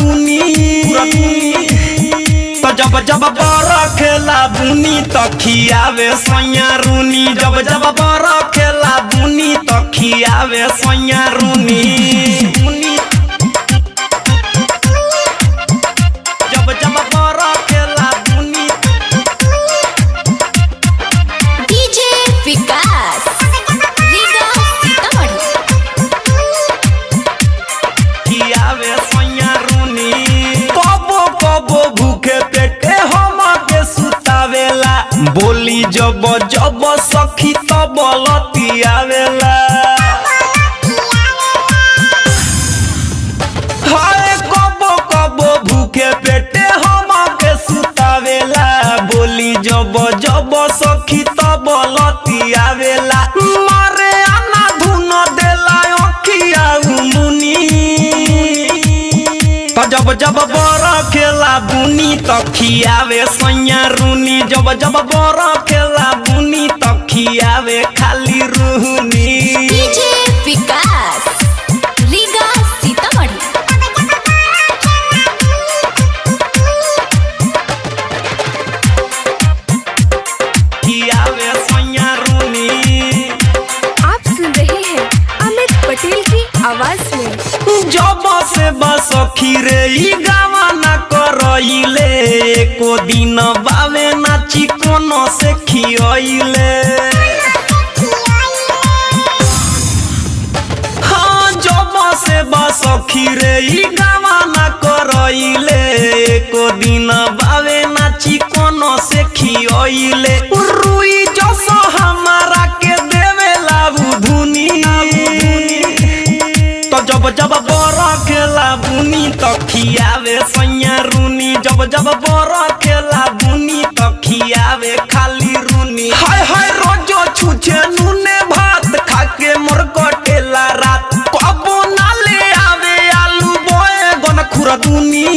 दुनी। तो जब जब बड़ा खेला बुनी तो खियावे सैया रूनी। जब जब बड़ा खेला बुनी तो खियावे सैया रूनी। जब जब बड़ा खेला बुनी। डीजे विकास खियावे सैया रूनी। कबो कबो भूखे पेटे हम के सुतावेला। बोली जब जब सखी तब लतियावेला। हाय कबो कबो भूखे पेटे हम के सुतावेला। बोली जब जब सखी तब लतियावेला। मारे आना धुन देला अखिया मुनी। जब जब बड़ा खेला बुनी तो खियावे सैया रूनी। जब जब बड़ा खेला बुनी तो खियावे खाली रूनी। डीजे विकास रीगा सीतामढ़ी। खियावे सैया रूनी। आप सुन रहे हैं अमित पटेल की आवाज में। जब से बस खीरे गावा न करइले। एको दिन बावे नाची कोनो से खियइले। हाँ जब से बस खीरे गावा न करइले। एको दिन बावे नाची कोनो से खियइले। रुई जस हमारा के देवेला बुधुनी। तो जब जब बड़ा खेला बुनी तो खियावे सैया रूनी। जब जब बड़ा खेला बुनी तो खियावे खाली रूनी। हाय हाय रोजो छुछे नूने भात खाके मोर कटेला रात। कबो ना ले आवे आलू बोए गन खुरदुनी।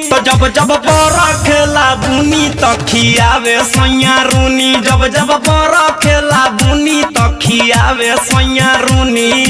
तो जब जब बड़ा खेला बुनी तो खियावे सैया रूनी। जब जब बड़ा खेला बुनी तो खियावे सैया रूनी।